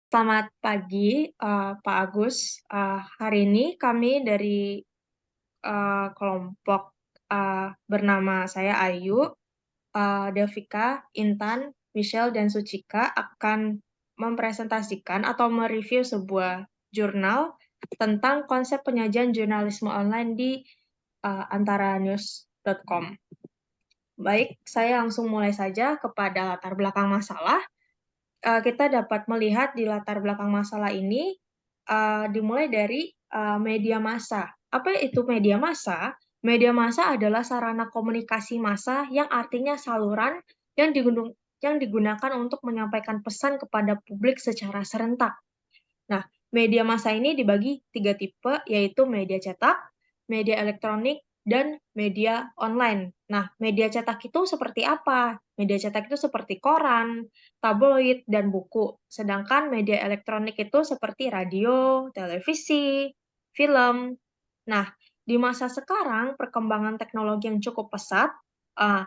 Selamat pagi, Pak Agus. Hari ini kami dari kelompok bernama saya Ayu, Devika, Intan, Michelle, dan Sucika akan mempresentasikan atau mereview sebuah jurnal tentang konsep penyajian jurnalisme online di antaranews.com. Baik, saya langsung mulai saja kepada latar belakang masalah. Kita dapat melihat di latar belakang masalah ini dimulai dari media massa. Apa itu media massa? Media massa adalah sarana komunikasi massa yang artinya saluran yang digunakan untuk menyampaikan pesan kepada publik secara serentak. Nah, media massa ini dibagi 3 tipe, yaitu media cetak, media elektronik, dan media online. Nah, media cetak itu seperti apa? Media cetak itu seperti koran, tabloid, dan buku. Sedangkan media elektronik itu seperti radio, televisi, film. Nah, di masa sekarang, perkembangan teknologi yang cukup pesat,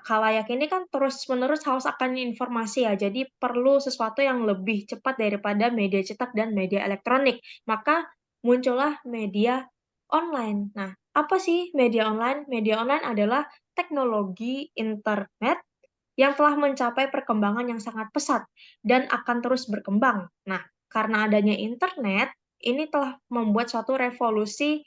khalayak ini kan terus-menerus haus akan informasi ya, jadi perlu sesuatu yang lebih cepat daripada media cetak dan media elektronik. Maka muncullah media online. Nah, apa sih media online? Media online adalah teknologi internet yang telah mencapai perkembangan yang sangat pesat dan akan terus berkembang. Nah, karena adanya internet, ini telah membuat suatu revolusi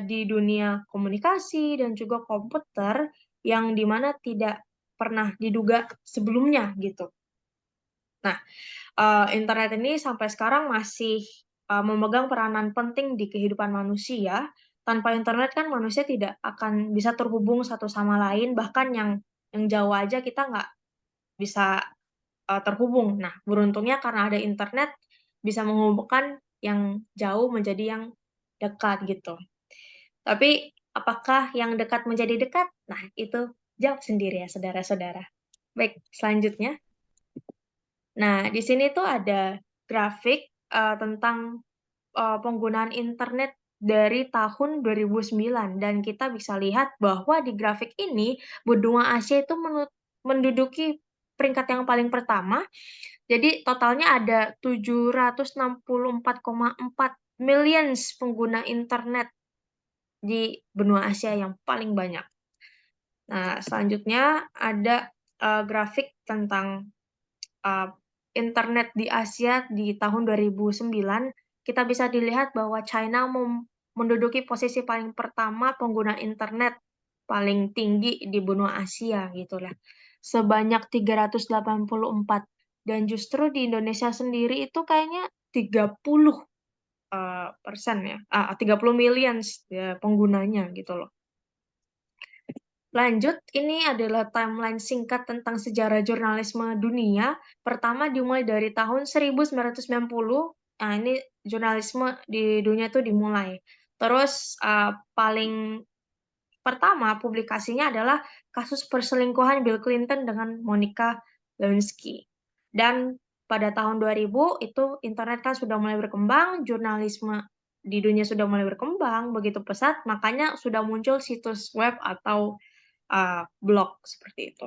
di dunia komunikasi dan juga komputer yang dimana tidak pernah diduga sebelumnya gitu. Nah, internet ini sampai sekarang masih memegang peranan penting di kehidupan manusia. Tanpa internet kan manusia tidak akan bisa terhubung satu sama lain, bahkan yang jauh aja kita nggak bisa terhubung. Nah, beruntungnya karena ada internet bisa menghubungkan yang jauh menjadi yang dekat gitu. Tapi apakah yang dekat menjadi dekat? Nah, itu jawab sendiri ya saudara-saudara. Baik, selanjutnya. Nah, di sini tuh ada grafik tentang penggunaan internet dari tahun 2009 dan kita bisa lihat bahwa di grafik ini benua Asia itu menduduki peringkat yang paling pertama. Jadi totalnya ada 764,4 millions pengguna internet di benua Asia yang paling banyak. Nah, selanjutnya ada grafik tentang internet di Asia di tahun 2009. Kita bisa dilihat bahwa China menduduki posisi paling pertama pengguna internet paling tinggi di benua Asia gitulah. Sebanyak 384 dan justru di Indonesia sendiri itu kayaknya 30 persen ya, 30 millions ya, penggunanya gitu loh. Lanjut, ini adalah timeline singkat tentang sejarah jurnalisme dunia. Pertama dimulai dari tahun 1990. Nah, ini jurnalisme di dunia itu dimulai. Terus paling pertama publikasinya adalah kasus perselingkuhan Bill Clinton dengan Monica Lewinsky. Dan pada tahun 2000 itu internet kan sudah mulai berkembang, jurnalisme di dunia sudah mulai berkembang begitu pesat, makanya sudah muncul situs web atau blog seperti itu.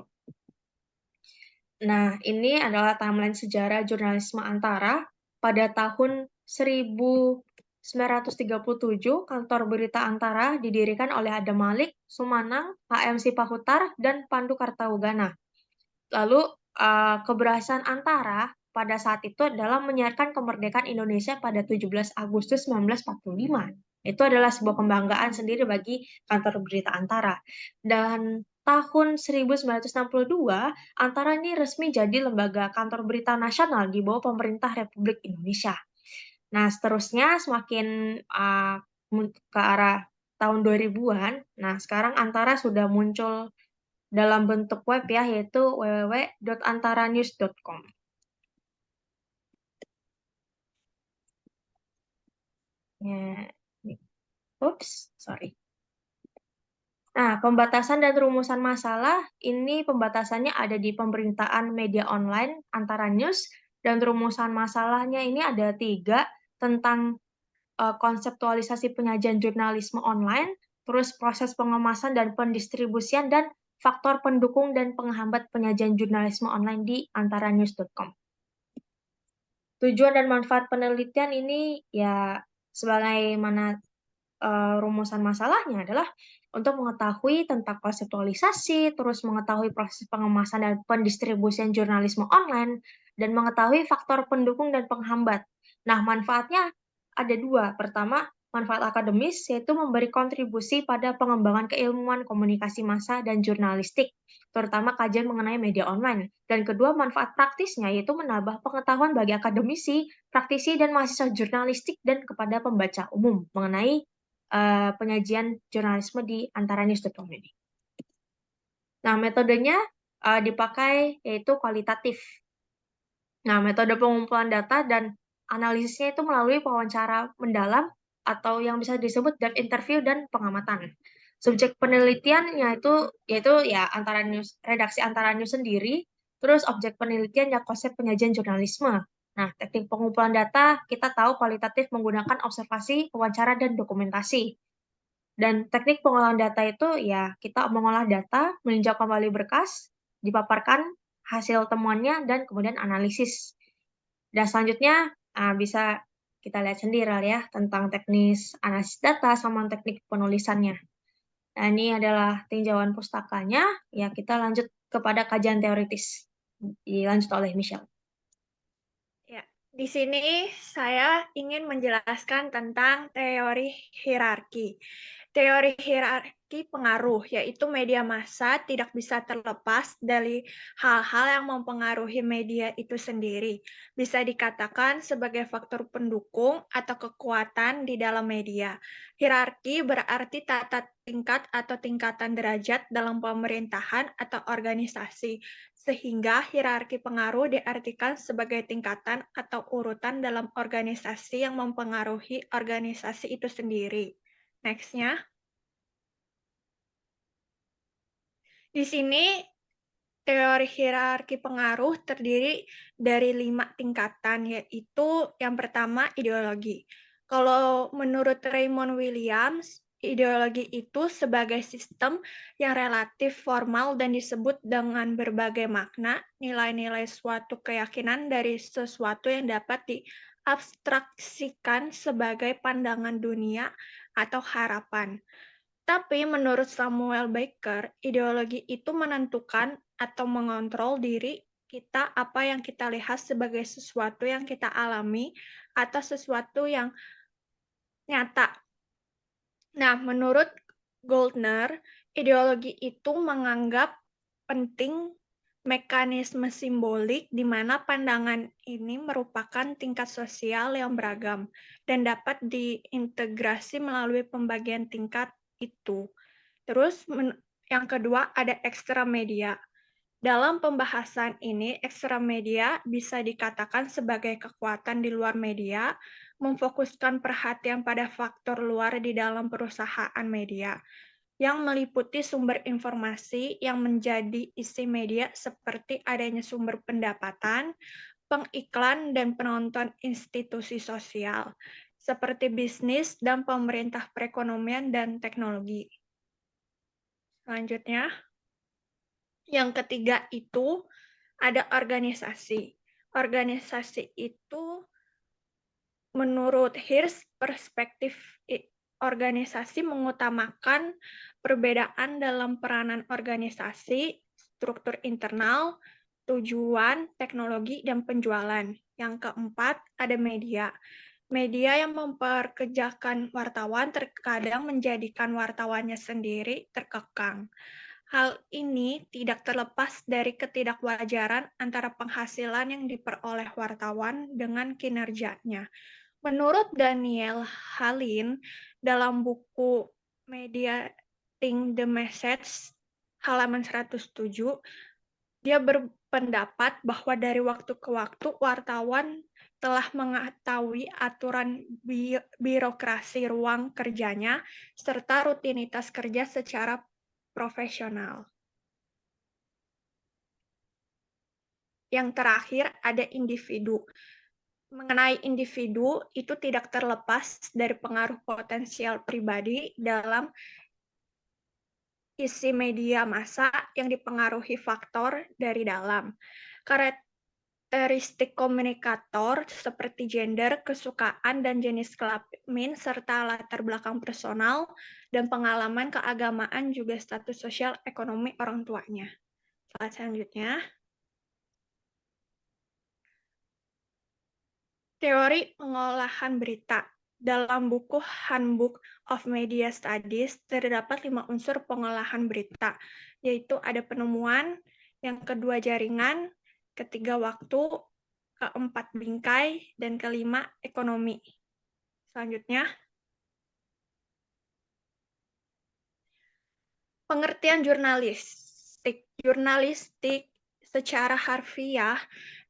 Nah, ini adalah timeline sejarah jurnalisme antara. Pada tahun 1937, kantor berita Antara didirikan oleh Adam Malik, Sumanang, H.M. Sipahutar, dan Pandu Kartaugana. Lalu, keberhasilan Antara pada saat itu adalah menyiarkan kemerdekaan Indonesia pada 17 Agustus 1945. Itu adalah sebuah kebanggaan sendiri bagi kantor berita Antara. Dan tahun 1962, Antara ini resmi jadi lembaga kantor berita nasional di bawah pemerintah Republik Indonesia. Nah, seterusnya semakin ke arah tahun 2000-an, nah sekarang Antara sudah muncul dalam bentuk web ya, yaitu www.antaranews.com. Ya, sorry. Nah, pembatasan dan rumusan masalah, ini pembatasannya ada di pemberitaan media online Antara News, dan rumusan masalahnya ini ada 3, tentang konseptualisasi penyajian jurnalisme online, terus proses pengemasan dan pendistribusian, dan faktor pendukung dan penghambat penyajian jurnalisme online di antaranews.com. Tujuan dan manfaat penelitian ini ya sebagaimana rumusan masalahnya adalah untuk mengetahui tentang konseptualisasi, terus mengetahui proses pengemasan dan pendistribusian jurnalisme online, dan mengetahui faktor pendukung dan penghambat. Nah, manfaatnya ada dua. Pertama, manfaat akademis, yaitu memberi kontribusi pada pengembangan keilmuan komunikasi massa dan jurnalistik, terutama kajian mengenai media online. Dan kedua, manfaat praktisnya, yaitu menambah pengetahuan bagi akademisi, praktisi, dan mahasiswa jurnalistik dan kepada pembaca umum mengenai penyajian jurnalisme di antara news.com ini. Nah, metodenya dipakai yaitu kualitatif. Nah, metode pengumpulan data dan analisisnya itu melalui wawancara mendalam atau yang bisa disebut depth interview dan pengamatan. Subjek penelitian yaitu ya antara news, redaksi antara news sendiri, terus objek penelitian ya konsep penyajian jurnalisme. Nah, teknik pengumpulan data kita tahu kualitatif menggunakan observasi, wawancara, dan dokumentasi. Dan teknik pengolahan data itu ya kita mengolah data, meninjau kembali berkas, dipaparkan hasil temuannya, dan kemudian analisis. Dan selanjutnya bisa kita lihat sendiri ya tentang teknis analisis data sama teknik penulisannya. Nah, ini adalah tinjauan pustakanya. Ya, kita lanjut kepada kajian teoritis. Dilanjut oleh Michelle. Ya, di sini saya ingin menjelaskan tentang teori hierarki. Teori hierarki pengaruh, yaitu media massa tidak bisa terlepas dari hal-hal yang mempengaruhi media itu sendiri. Bisa dikatakan sebagai faktor pendukung atau kekuatan di dalam media. Hierarki berarti tata tingkat atau tingkatan derajat dalam pemerintahan atau organisasi, sehingga hierarki pengaruh diartikan sebagai tingkatan atau urutan dalam organisasi yang mempengaruhi organisasi itu sendiri. Next-nya. Di sini teori hierarki pengaruh terdiri dari 5 tingkatan, yaitu yang pertama ideologi. Kalau menurut Raymond Williams, ideologi itu sebagai sistem yang relatif formal dan disebut dengan berbagai makna, nilai-nilai suatu keyakinan dari sesuatu yang dapat diabstraksikan sebagai pandangan dunia atau harapan. Tapi menurut Samuel Baker, ideologi itu menentukan atau mengontrol diri kita apa yang kita lihat sebagai sesuatu yang kita alami atau sesuatu yang nyata. Nah, menurut Goldner, ideologi itu menganggap penting mekanisme simbolik di mana pandangan ini merupakan tingkat sosial yang beragam dan dapat diintegrasi melalui pembagian tingkat itu. Terus yang kedua ada ekstra media. Dalam pembahasan ini, ekstra media bisa dikatakan sebagai kekuatan di luar media, memfokuskan perhatian pada faktor luar di dalam perusahaan media, yang meliputi sumber informasi yang menjadi isi media seperti adanya sumber pendapatan, pengiklan, dan penonton institusi sosial, seperti bisnis dan pemerintah perekonomian dan teknologi. Selanjutnya, yang ketiga itu ada organisasi. Organisasi itu menurut Hirsch, perspektif organisasi mengutamakan perbedaan dalam peranan organisasi, struktur internal, tujuan, teknologi, dan penjualan. Yang keempat, ada media. Media yang memperkerjakan wartawan terkadang menjadikan wartawannya sendiri terkekang. Hal ini tidak terlepas dari ketidakwajaran antara penghasilan yang diperoleh wartawan dengan kinerjanya. Menurut Daniel Halin, dalam buku Mediating the Message halaman 107, dia berpendapat bahwa dari waktu ke waktu wartawan telah mengetahui aturan birokrasi ruang kerjanya serta rutinitas kerja secara profesional. Yang terakhir ada individu. Mengenai individu, itu tidak terlepas dari pengaruh potensial pribadi dalam isi media massa yang dipengaruhi faktor dari dalam. Karakteristik karakteristik komunikator seperti gender, kesukaan, dan jenis kelamin, serta latar belakang personal dan pengalaman keagamaan juga status sosial ekonomi orang tuanya. Slide selanjutnya. Teori pengolahan berita. Dalam buku Handbook of Media Studies terdapat 5 unsur pengolahan berita, yaitu ada penemuan, yang kedua jaringan, ketiga waktu, keempat bingkai, dan kelima ekonomi. Selanjutnya, pengertian jurnalistik. Jurnalistik secara harfiah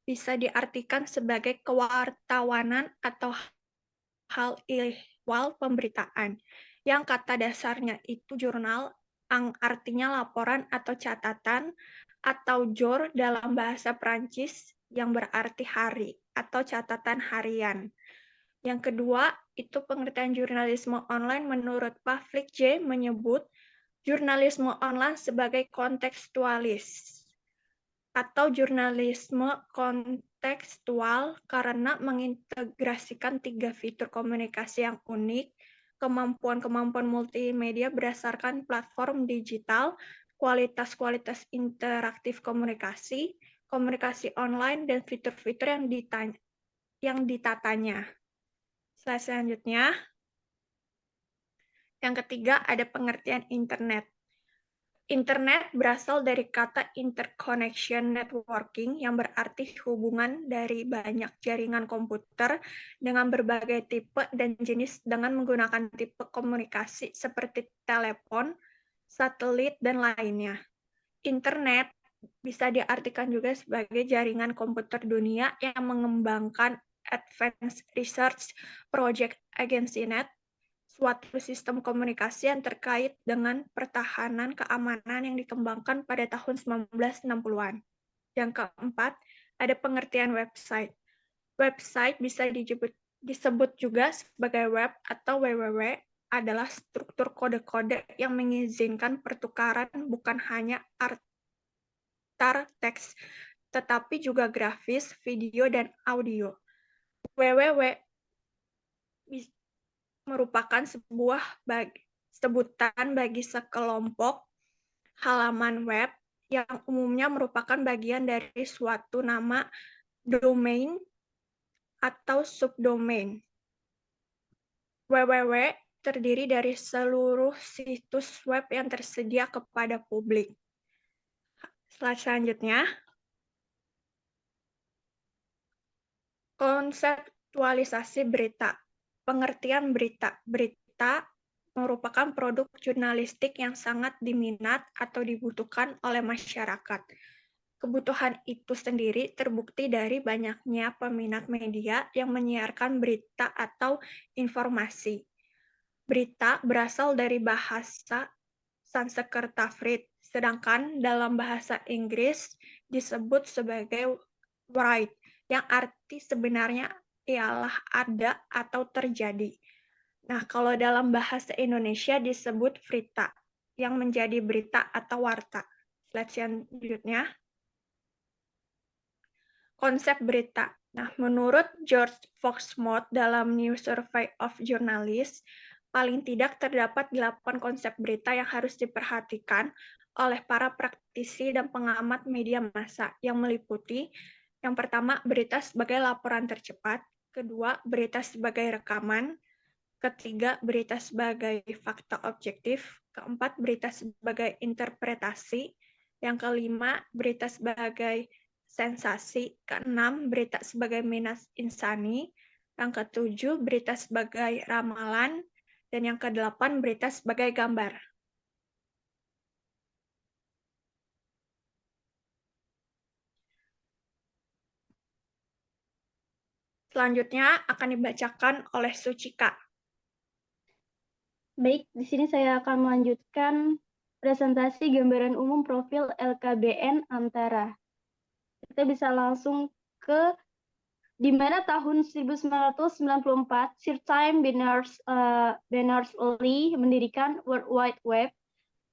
bisa diartikan sebagai kewartawanan atau hal ihwal pemberitaan, yang kata dasarnya itu jurnal, artinya laporan atau catatan, atau jour dalam bahasa Prancis yang berarti hari atau catatan harian. Yang kedua, itu pengertian jurnalisme online menurut Pavlik J. menyebut jurnalisme online sebagai kontekstualis atau jurnalisme kontekstual karena mengintegrasikan 3 fitur komunikasi yang unik, kemampuan-kemampuan multimedia berdasarkan platform digital, kualitas-kualitas interaktif komunikasi, komunikasi online, dan fitur-fitur yang ditatanya. Slide selanjutnya. Yang ketiga, ada pengertian internet. Internet berasal dari kata interconnection networking yang berarti hubungan dari banyak jaringan komputer dengan berbagai tipe dan jenis dengan menggunakan tipe komunikasi seperti telepon, satelit, dan lainnya. Internet bisa diartikan juga sebagai jaringan komputer dunia yang mengembangkan Advanced Research Project AgencyNet, suatu sistem komunikasi yang terkait dengan pertahanan keamanan yang dikembangkan pada tahun 1960-an. Yang keempat, ada pengertian website. Website bisa disebut juga sebagai web atau www, adalah struktur kode-kode yang mengizinkan pertukaran bukan hanya antar teks, tetapi juga grafis, video, dan audio. www merupakan sebuah sebutan bagi sekelompok halaman web yang umumnya merupakan bagian dari suatu nama domain atau subdomain. www terdiri dari seluruh situs web yang tersedia kepada publik. Slide selanjutnya. Konseptualisasi berita. Pengertian berita. Berita merupakan produk jurnalistik yang sangat diminat atau dibutuhkan oleh masyarakat. Kebutuhan itu sendiri terbukti dari banyaknya peminat media yang menyiarkan berita atau informasi. Berita berasal dari bahasa Sanskerta, sedangkan dalam bahasa Inggris disebut sebagai write, yang arti sebenarnya ialah ada atau terjadi. Nah, kalau dalam bahasa Indonesia disebut berita, yang menjadi berita atau warta. Slide selanjutnya. Konsep berita. Nah, menurut George Foxmouth dalam New Survey of Journalists, paling tidak terdapat 8 konsep berita yang harus diperhatikan oleh para praktisi dan pengamat media massa yang meliputi yang pertama, berita sebagai laporan tercepat, kedua, berita sebagai rekaman, ketiga, berita sebagai fakta objektif, keempat, berita sebagai interpretasi, yang kelima, berita sebagai sensasi, keenam, berita sebagai minas insani, yang ketujuh, berita sebagai ramalan, dan yang kedelapan, berita sebagai gambar. Selanjutnya akan dibacakan oleh Sucika. Baik, di sini saya akan melanjutkan presentasi gambaran umum profil LKBN Antara. Kita bisa langsung ke di mana tahun 1994 Sir Tim Berners-Lee mendirikan World Wide Web,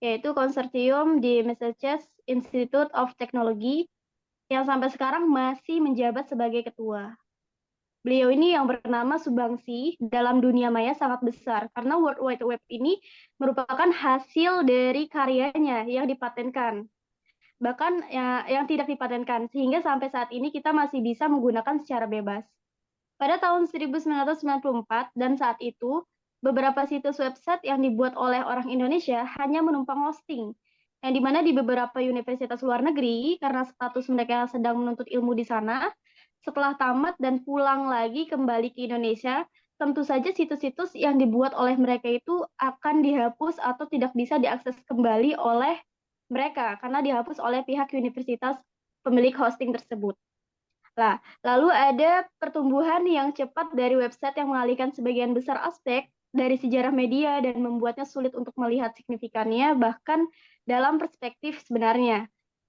yaitu konsorsium di Massachusetts Institute of Technology yang sampai sekarang masih menjabat sebagai ketua. Beliau ini yang bernama Subangsi dalam dunia maya sangat besar karena World Wide Web ini merupakan hasil dari karyanya yang dipatenkan, bahkan ya, yang tidak dipatenkan, sehingga sampai saat ini kita masih bisa menggunakan secara bebas. Pada tahun 1994 dan saat itu, beberapa situs website yang dibuat oleh orang Indonesia hanya menumpang hosting, yang dimana di beberapa universitas luar negeri, karena status mereka sedang menuntut ilmu di sana, setelah tamat dan pulang lagi kembali ke Indonesia, tentu saja situs-situs yang dibuat oleh mereka itu akan dihapus atau tidak bisa diakses kembali oleh mereka, karena dihapus oleh pihak universitas pemilik hosting tersebut. Nah, lalu ada pertumbuhan yang cepat dari website yang mengalihkan sebagian besar aspek dari sejarah media dan membuatnya sulit untuk melihat signifikannya, bahkan dalam perspektif sebenarnya.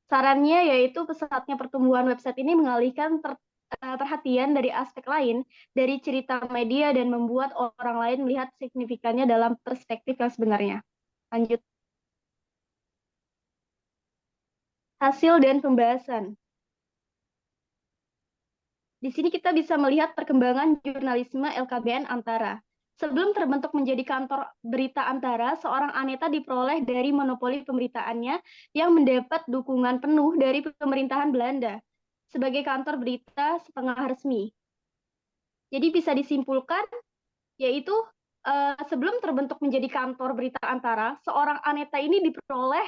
Sarannya yaitu pesatnya pertumbuhan website ini mengalihkan perhatian dari aspek lain dari cerita media dan membuat orang lain melihat signifikannya dalam perspektif yang sebenarnya. Lanjut. Hasil dan pembahasan. Di sini kita bisa melihat perkembangan jurnalisme LKBN Antara. Sebelum terbentuk menjadi kantor berita Antara, seorang Aneta diperoleh dari monopoli pemberitaannya yang mendapat dukungan penuh dari pemerintahan Belanda sebagai kantor berita setengah resmi. Jadi bisa disimpulkan, yaitu sebelum terbentuk menjadi kantor berita Antara, seorang Aneta ini diperoleh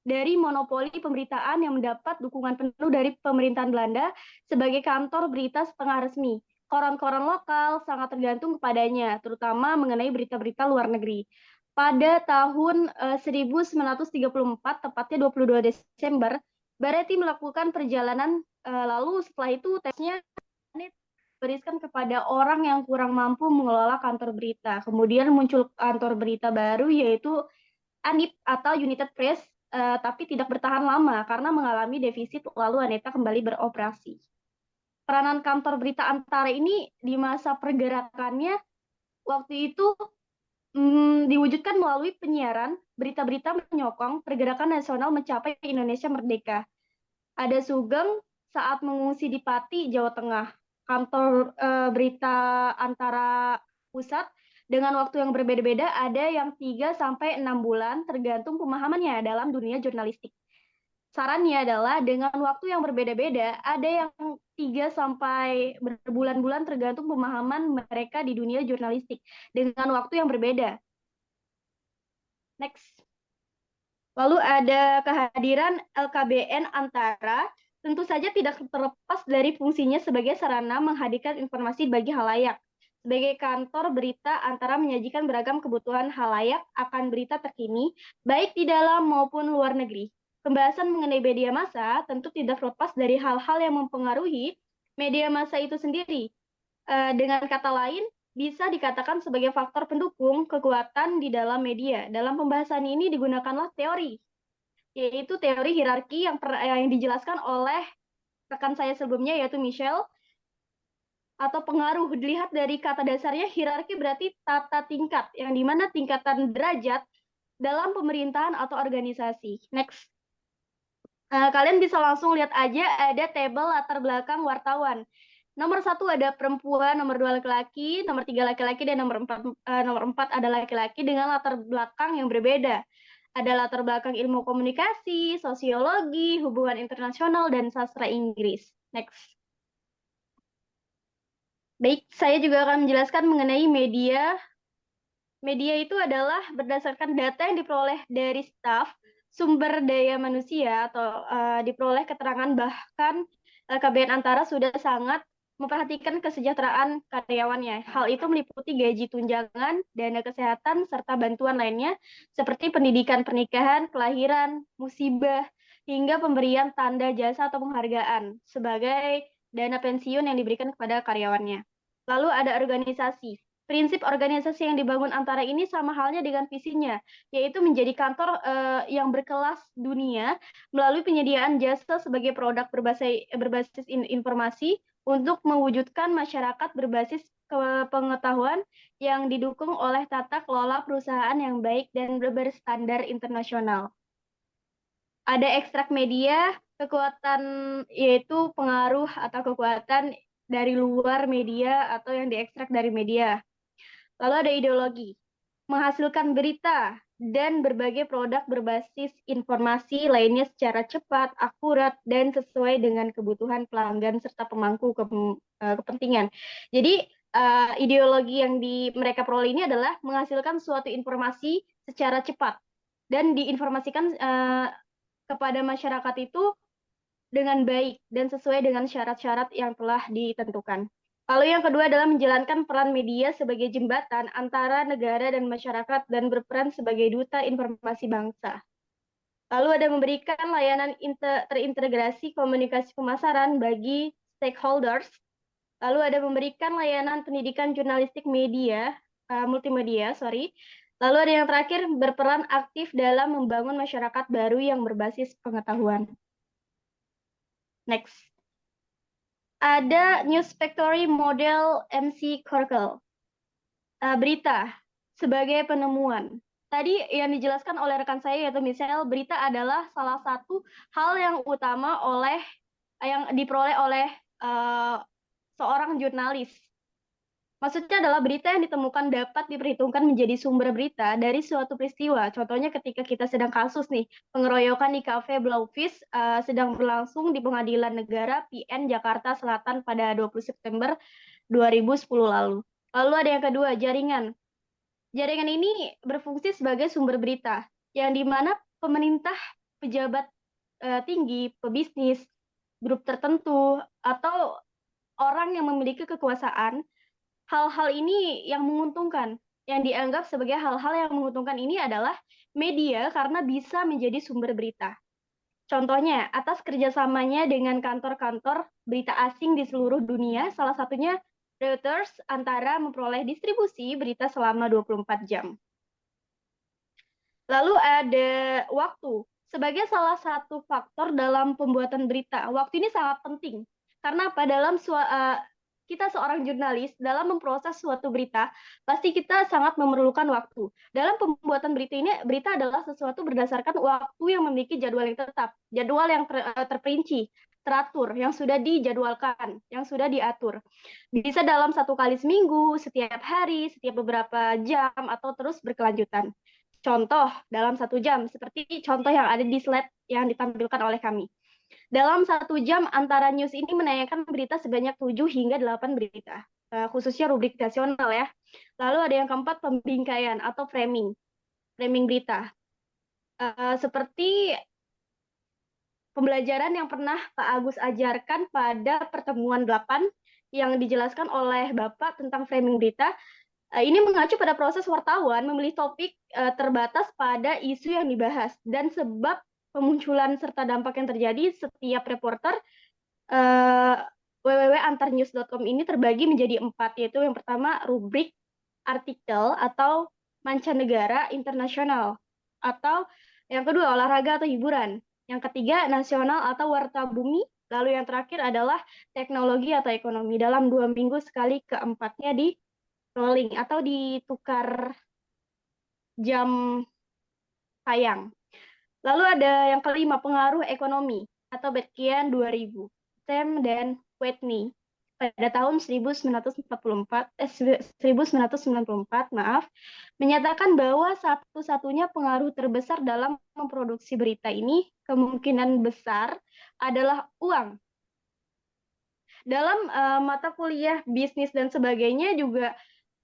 dari monopoli pemberitaan yang mendapat dukungan penuh dari pemerintahan Belanda sebagai kantor berita setengah resmi. Koran-koran lokal sangat tergantung kepadanya, terutama mengenai berita-berita luar negeri. Pada tahun 1934, tepatnya 22 Desember, Baretti melakukan perjalanan, lalu setelah itu tesnya diberikan kepada orang yang kurang mampu mengelola kantor berita. Kemudian muncul kantor berita baru yaitu ANIP atau United Press, tapi tidak bertahan lama karena mengalami defisit lalu Aneta kembali beroperasi. Peranan kantor berita Antara ini di masa pergerakannya waktu itu diwujudkan melalui penyiaran berita-berita menyokong pergerakan nasional mencapai Indonesia merdeka. Ada Sugeng saat mengungsi di Pati, Jawa Tengah. Kantor berita Antara pusat dengan waktu yang berbeda-beda, ada yang 3-6 bulan tergantung pemahamannya dalam dunia jurnalistik. Sarannya adalah dengan waktu yang berbeda-beda, ada yang 3 sampai berbulan-bulan tergantung pemahaman mereka di dunia jurnalistik dengan waktu yang berbeda. Next. Lalu ada kehadiran LKBN Antara, tentu saja tidak terlepas dari fungsinya sebagai sarana menghadirkan informasi bagi halayak. Sebagai kantor berita Antara menyajikan beragam kebutuhan halayak akan berita terkini, baik di dalam maupun luar negeri. Pembahasan mengenai media massa tentu tidak terlepas dari hal-hal yang mempengaruhi media massa itu sendiri. Dengan kata lain, bisa dikatakan sebagai faktor pendukung kekuatan di dalam media. Dalam pembahasan ini digunakanlah teori, yaitu teori hierarki yang dijelaskan oleh rekan saya sebelumnya, yaitu Michelle, atau pengaruh. Dilihat dari kata dasarnya, hierarki berarti tata tingkat, yang dimana tingkatan derajat dalam pemerintahan atau organisasi. Next. Kalian bisa langsung lihat aja ada tabel latar belakang wartawan. Nomor 1 ada perempuan, nomor 2 laki-laki, nomor 3 laki-laki, dan nomor 4 ada laki-laki dengan latar belakang yang berbeda. Ada latar belakang ilmu komunikasi, sosiologi, hubungan internasional, dan sastra Inggris. Next. Baik, saya juga akan menjelaskan mengenai media. Media itu adalah berdasarkan data yang diperoleh dari staf, sumber daya manusia, atau diperoleh keterangan bahkan KBN Antara sudah sangat memperhatikan kesejahteraan karyawannya. Hal itu meliputi gaji tunjangan, dana kesehatan, serta bantuan lainnya seperti pendidikan pernikahan, kelahiran, musibah, hingga pemberian tanda jasa atau penghargaan sebagai dana pensiun yang diberikan kepada karyawannya. Lalu ada organisasi. Prinsip organisasi yang dibangun Antara ini sama halnya dengan visinya, yaitu menjadi kantor yang berkelas dunia melalui penyediaan jasa sebagai produk berbasis informasi untuk mewujudkan masyarakat berbasis pengetahuan yang didukung oleh tata kelola perusahaan yang baik dan berstandar internasional. Ada ekstrak media, kekuatan yaitu pengaruh atau kekuatan dari luar media atau yang diekstrak dari media. Lalu ada ideologi, menghasilkan berita dan berbagai produk berbasis informasi lainnya secara cepat, akurat, dan sesuai dengan kebutuhan pelanggan serta pemangku kepentingan. Jadi ideologi yang mereka peroleh ini adalah menghasilkan suatu informasi secara cepat dan diinformasikan kepada masyarakat itu dengan baik dan sesuai dengan syarat-syarat yang telah ditentukan. Lalu yang kedua adalah menjalankan peran media sebagai jembatan antara negara dan masyarakat dan berperan sebagai duta informasi bangsa. Lalu ada memberikan layanan terintegrasi komunikasi pemasaran bagi stakeholders. Lalu ada memberikan layanan pendidikan jurnalistik media, multimedia, sorry. Lalu ada yang terakhir berperan aktif dalam membangun masyarakat baru yang berbasis pengetahuan. Next. Ada News Factory model MC Korkel. Berita sebagai penemuan. Tadi yang dijelaskan oleh rekan saya yaitu Michelle, berita adalah salah satu hal yang utama yang diperoleh oleh seorang jurnalis. Maksudnya adalah berita yang ditemukan dapat diperhitungkan menjadi sumber berita dari suatu peristiwa. Contohnya ketika kita sedang kasus nih, pengeroyokan di kafe Blaufish sedang berlangsung di Pengadilan Negara PN Jakarta Selatan pada 20 September 2010 lalu. Lalu ada yang kedua, jaringan. Jaringan ini berfungsi sebagai sumber berita, yang dimana pemerintah, pejabat tinggi, pebisnis, grup tertentu, atau orang yang memiliki kekuasaan, hal-hal ini yang menguntungkan. Yang dianggap sebagai hal-hal yang menguntungkan ini adalah media karena bisa menjadi sumber berita. Contohnya, atas kerjasamanya dengan kantor-kantor berita asing di seluruh dunia, salah satunya Reuters antara memperoleh distribusi berita selama 24 jam. Lalu ada waktu. Sebagai salah satu faktor dalam pembuatan berita, waktu ini sangat penting. Karena apa? Kita seorang jurnalis, dalam memproses suatu berita, pasti kita sangat memerlukan waktu. Dalam pembuatan berita ini, berita adalah sesuatu berdasarkan waktu yang memiliki jadwal yang tetap, jadwal yang terperinci, teratur, yang sudah dijadwalkan, yang sudah diatur. Bisa dalam 1 kali seminggu, setiap hari, setiap beberapa jam, atau terus berkelanjutan. Contoh dalam 1 jam, seperti contoh yang ada di slide yang ditampilkan oleh kami. Dalam 1 jam, antara news ini menayangkan berita sebanyak 7 hingga 8 berita, khususnya rubrik nasional ya. Lalu ada yang keempat, pembingkaian atau framing berita. Seperti pembelajaran yang pernah Pak Agus ajarkan pada pertemuan 8 yang dijelaskan oleh Bapak tentang framing berita. Ini mengacu pada proses wartawan memilih topik terbatas pada isu yang dibahas dan sebab pemunculan serta dampak yang terjadi setiap reporter. www.antarnews.com ini terbagi menjadi 4, yaitu yang pertama rubrik artikel atau mancanegara internasional, atau yang kedua olahraga atau hiburan, yang ketiga nasional atau warta bumi, lalu yang terakhir adalah teknologi atau ekonomi. Dalam 2 minggu sekali keempatnya di rolling atau ditukar jam tayang. Lalu ada yang kelima, pengaruh ekonomi atau Berkian 2000, Sam dan Whitney pada tahun 1994, menyatakan bahwa satu-satunya pengaruh terbesar dalam memproduksi berita ini kemungkinan besar adalah uang. Dalam mata kuliah bisnis dan sebagainya juga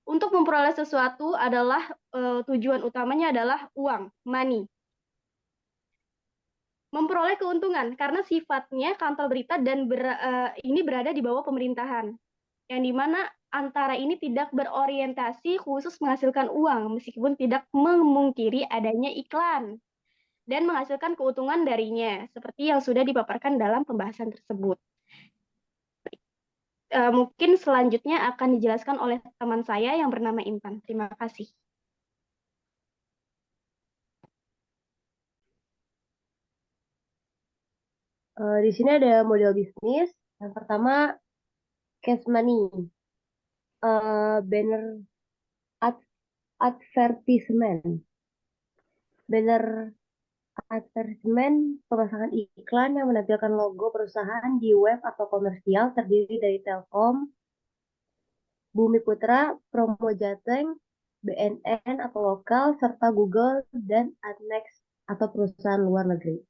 untuk memperoleh sesuatu adalah tujuan utamanya adalah uang, money. Memperoleh keuntungan karena sifatnya kantor berita dan ini berada di bawah pemerintahan, yang dimana antara ini tidak berorientasi khusus menghasilkan uang meskipun tidak memungkiri adanya iklan dan menghasilkan keuntungan darinya seperti yang sudah dipaparkan dalam pembahasan tersebut. Mungkin selanjutnya akan dijelaskan oleh teman saya yang bernama Intan. Terima kasih. Di sini ada model bisnis. Yang pertama, cash money, banner advertisement, banner Advertisement, pemasangan iklan yang menampilkan logo perusahaan di web atau komersial terdiri dari Telkom, Bumi Putra, Promo Jateng, BNN atau lokal, serta Google dan Adnex atau perusahaan luar negeri.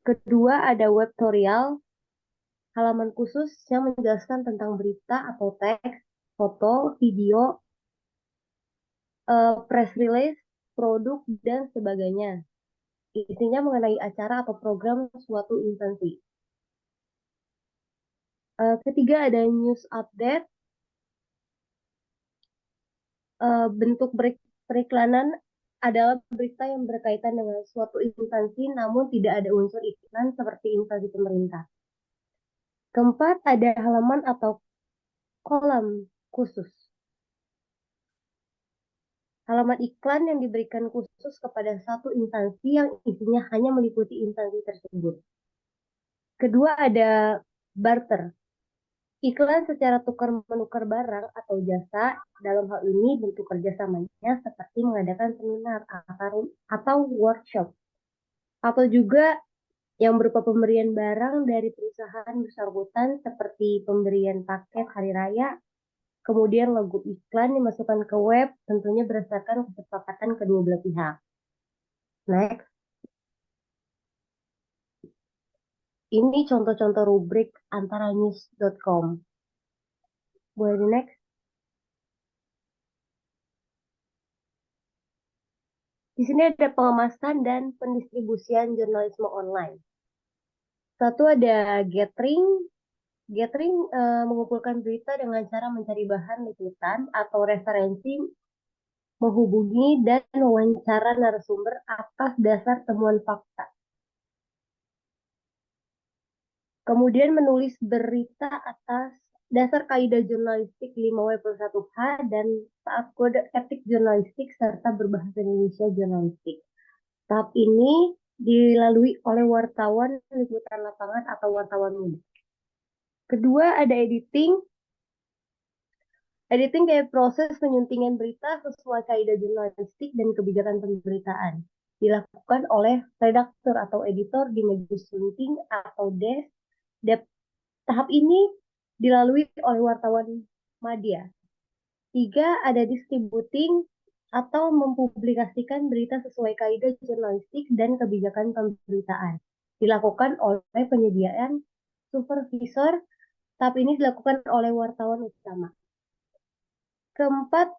Kedua, ada webtorial, halaman khusus yang menjelaskan tentang berita atau teks, foto, video, press release, produk, dan sebagainya. Isinya mengenai acara atau program suatu instansi. Ketiga ada news update, bentuk periklanan adalah berita yang berkaitan dengan suatu instansi namun tidak ada unsur iklan seperti instansi pemerintah. Keempat ada halaman atau kolam khusus. Halaman iklan yang diberikan khusus kepada satu instansi yang isinya hanya meliputi instansi tersebut. Kedua ada barter. Iklan secara tukar-menukar barang atau jasa, dalam hal ini bentuk kerjasamanya seperti mengadakan seminar atau workshop. Atau juga yang berupa pemberian barang dari perusahaan bersangkutan seperti pemberian paket hari raya, kemudian logo iklan dimasukkan ke web, tentunya berdasarkan kesepakatan kedua belah pihak. Next. Ini contoh-contoh rubrik antaranews.com. Boleh di next? Di sini ada pengemasan dan pendistribusian jurnalisme online. Satu ada gathering. Gathering mengumpulkan berita dengan cara mencari bahan liputan atau referensi, menghubungi dan wawancara narasumber atas dasar temuan fakta. Kemudian menulis berita atas dasar kaidah jurnalistik 5W+1H dan taat kode etik jurnalistik serta berbahasa Indonesia jurnalistik. Tahap ini dilalui oleh wartawan liputan lapangan atau wartawan muda. Kedua ada editing. Editing kayak proses penyuntingan berita sesuai kaidah jurnalistik dan kebijakan pemberitaan. Dilakukan oleh redaktur atau editor di meja sunting atau desk. Tahap ini dilalui oleh wartawan media. 3 ada distributing atau mempublikasikan berita sesuai kaidah jurnalistik dan kebijakan pemberitaan. Dilakukan oleh penyediaan supervisor. Tahap ini dilakukan oleh wartawan utama. Keempat,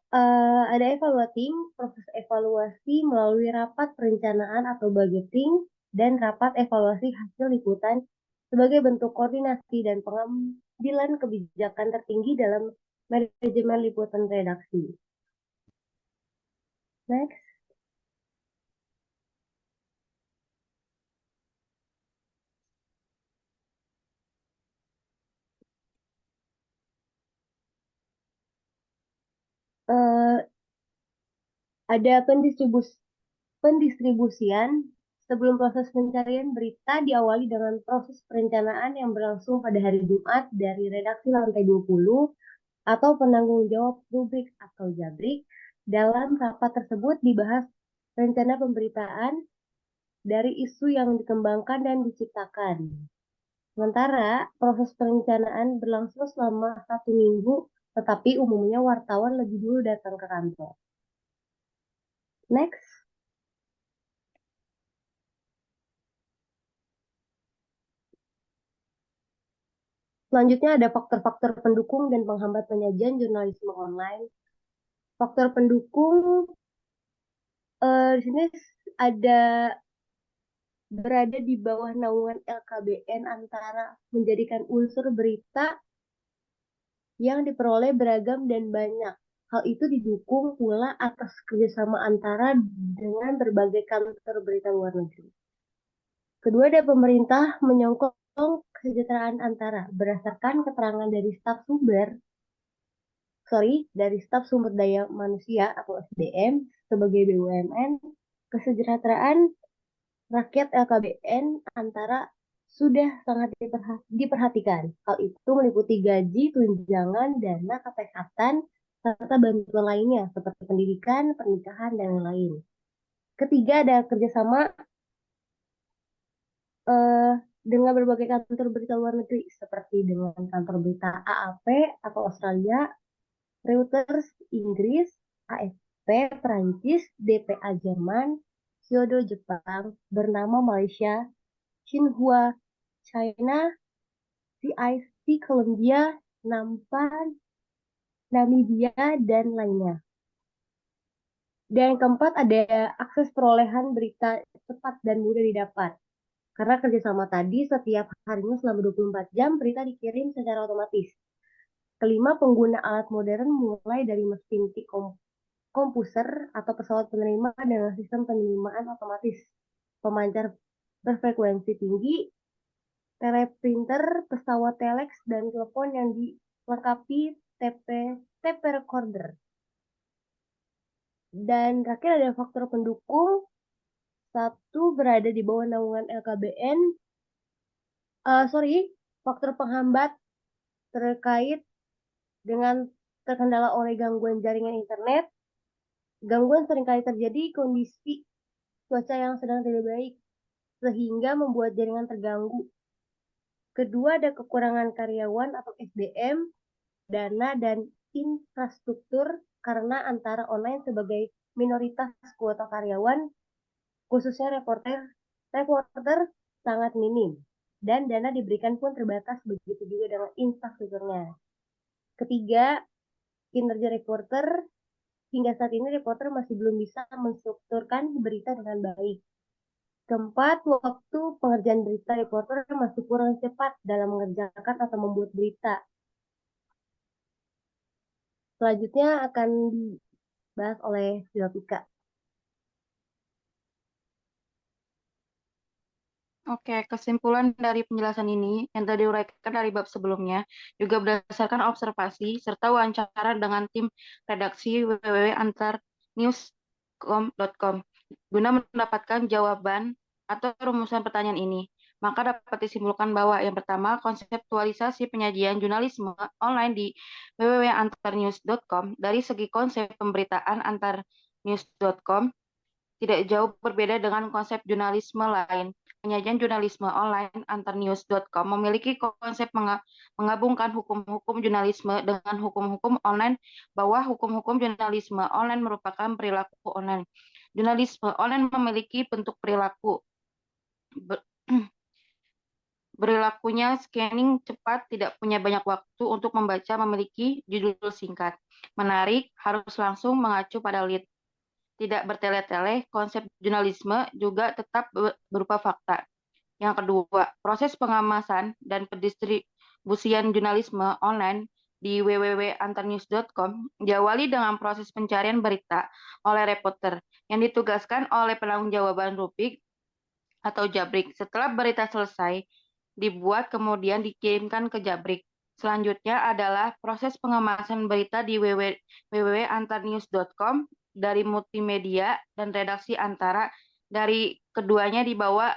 ada evaluating, proses evaluasi melalui rapat perencanaan atau budgeting dan rapat evaluasi hasil liputan sebagai bentuk koordinasi dan pengambilan kebijakan tertinggi dalam manajemen liputan redaksi. Next. Ada pendistribusian. Sebelum proses pencarian berita diawali dengan proses perencanaan yang berlangsung pada hari Jumat dari redaksi lantai 20 atau penanggung jawab rubrik atau jabrik. Dalam rapat tersebut dibahas rencana pemberitaan dari isu yang dikembangkan dan diciptakan. Sementara proses perencanaan berlangsung selama 1 minggu, tetapi umumnya wartawan lebih dulu datang ke kantor. Next. Selanjutnya ada faktor-faktor pendukung dan penghambat penyajian jurnalisme online. Faktor pendukung di sini ada berada di bawah naungan LKBN antara menjadikan unsur berita yang diperoleh beragam dan banyak. Hal itu didukung pula atas kerjasama antara dengan berbagai kantor berita luar negeri. Kedua, ada pemerintah menyokong kesejahteraan antara berdasarkan keterangan dari staf sumber daya manusia atau SDM sebagai BUMN, kesejahteraan rakyat LKBN antara sudah sangat diperhatikan. Hal itu meliputi gaji, tunjangan, dana kesehatan, serta bantuan lainnya seperti pendidikan, pernikahan, dan lain-lain. Ketiga, ada kerjasama eh, dengan berbagai kantor berita luar negeri seperti dengan kantor berita AAP atau Australia, Reuters Inggris, AFP Perancis, DPA Jerman, Kyodo Jepang, Bernama Malaysia, Xinhua China, CIC Colombia, Nampan Namibia, dan lainnya. Dan keempat, ada akses perolehan berita cepat dan mudah didapat. Karena kerjasama tadi, setiap harinya selama 24 jam, berita dikirim secara otomatis. Kelima, pengguna alat modern mulai dari mesin tik komputer atau pesawat penerima dengan sistem penerimaan otomatis, pemancar berfrekuensi tinggi, teleprinter, pesawat telex, dan telepon yang dilengkapi TP recorder. Dan terakhir ada faktor pendukung. Satu, berada di bawah naungan LKBN. Faktor penghambat terkait dengan terkendala oleh gangguan jaringan internet. Gangguan seringkali terjadi kondisi cuaca yang sedang tidak baik, sehingga membuat jaringan terganggu. Kedua, ada kekurangan karyawan atau SDM, dana, dan infrastruktur karena antara online sebagai minoritas kuota karyawan, khususnya reporter sangat minim. Dan dana diberikan pun terbatas, begitu juga dengan infrastrukturnya. Ketiga, kinerja reporter. Hingga saat ini reporter masih belum bisa menstrukturkan berita dengan baik. Keempat, waktu pengerjaan berita reporter masih kurang cepat dalam mengerjakan atau membuat berita. Selanjutnya akan dibahas oleh Silvika. Oke, kesimpulan dari penjelasan ini yang tadi diuraikan dari bab sebelumnya juga berdasarkan observasi serta wawancara dengan tim redaksi www.antarnews.com guna mendapatkan jawaban atau rumusan pertanyaan ini. Maka dapat disimpulkan bahwa yang pertama, konseptualisasi penyajian jurnalisme online di www.antarnews.com dari segi konsep pemberitaan antarnews.com tidak jauh berbeda dengan konsep jurnalisme lain. Penyajian jurnalisme online antarnews.com memiliki konsep menggabungkan hukum-hukum jurnalisme dengan hukum-hukum online bahwa hukum-hukum jurnalisme online merupakan perilaku online. Jurnalisme online memiliki bentuk perilaku. Berlakunya scanning cepat, tidak punya banyak waktu untuk membaca, memiliki judul singkat. Menarik, harus langsung mengacu pada lead. Tidak bertele-tele, konsep jurnalisme juga tetap berupa fakta. Yang kedua, proses pengemasan dan pendistribusian jurnalisme online di www.antarnews.com diawali dengan proses pencarian berita oleh reporter yang ditugaskan oleh penanggung-jawaban rubrik atau jabrik. Setelah berita selesai dibuat, kemudian dikirimkan ke jabrik. Selanjutnya adalah proses pengemasan berita di www.antarnews.com dari multimedia dan redaksi antara dari keduanya dibawa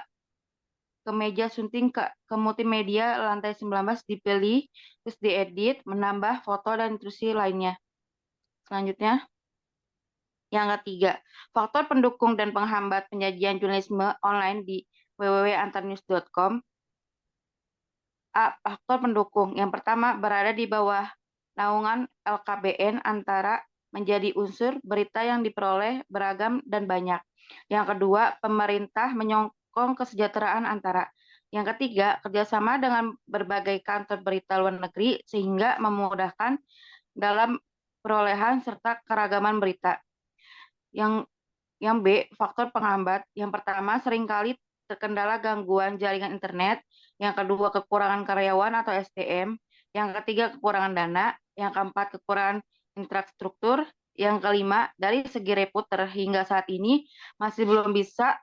ke meja sunting ke multimedia lantai 19, dipilih, terus diedit, menambah foto dan instruksi lainnya. Selanjutnya, yang ketiga, faktor pendukung dan penghambat penyajian jurnalisme online di www.antarnews.com. A. Faktor pendukung. Yang pertama, berada di bawah naungan LKBN antara menjadi unsur berita yang diperoleh beragam dan banyak. Yang kedua, pemerintah menyokong kesejahteraan antara. Yang ketiga, kerjasama dengan berbagai kantor berita luar negeri sehingga memudahkan dalam perolehan serta keragaman berita. Yang B, faktor penghambat. Yang pertama, seringkali terkendala gangguan jaringan internet. Yang kedua, kekurangan karyawan atau SDM. Yang ketiga, kekurangan dana. Yang keempat, kekurangan infrastruktur. Yang kelima, dari segi reporter hingga saat ini masih belum bisa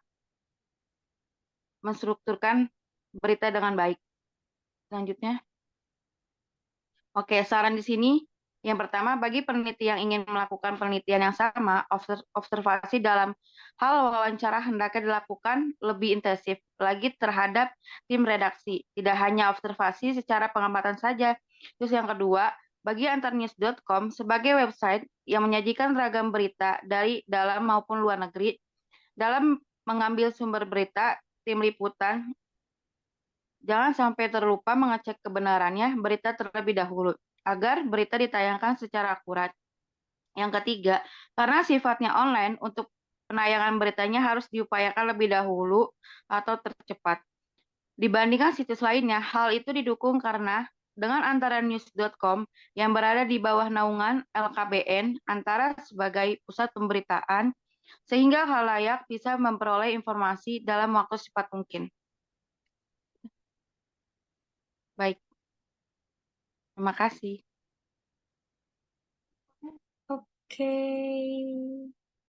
menstrukturkan berita dengan baik. Selanjutnya. Oke, saran di sini. Yang pertama, bagi peneliti yang ingin melakukan penelitian yang sama, observasi dalam hal wawancara hendaknya dilakukan lebih intensif lagi terhadap tim redaksi. Tidak hanya observasi secara pengamatan saja. Terus yang kedua, bagi antarnews.com sebagai website yang menyajikan ragam berita dari dalam maupun luar negeri, dalam mengambil sumber berita, tim liputan Jangan sampai terlupa mengecek kebenarannya berita terlebih dahulu, agar berita ditayangkan secara akurat. Yang ketiga, karena sifatnya online, untuk penayangan beritanya harus diupayakan lebih dahulu atau tercepat. Dibandingkan situs lainnya, hal itu didukung karena dengan antaranews.com yang berada di bawah naungan LKBN Antara sebagai pusat pemberitaan, sehingga khalayak bisa memperoleh informasi dalam waktu cepat mungkin. Baik, terima kasih. Oke.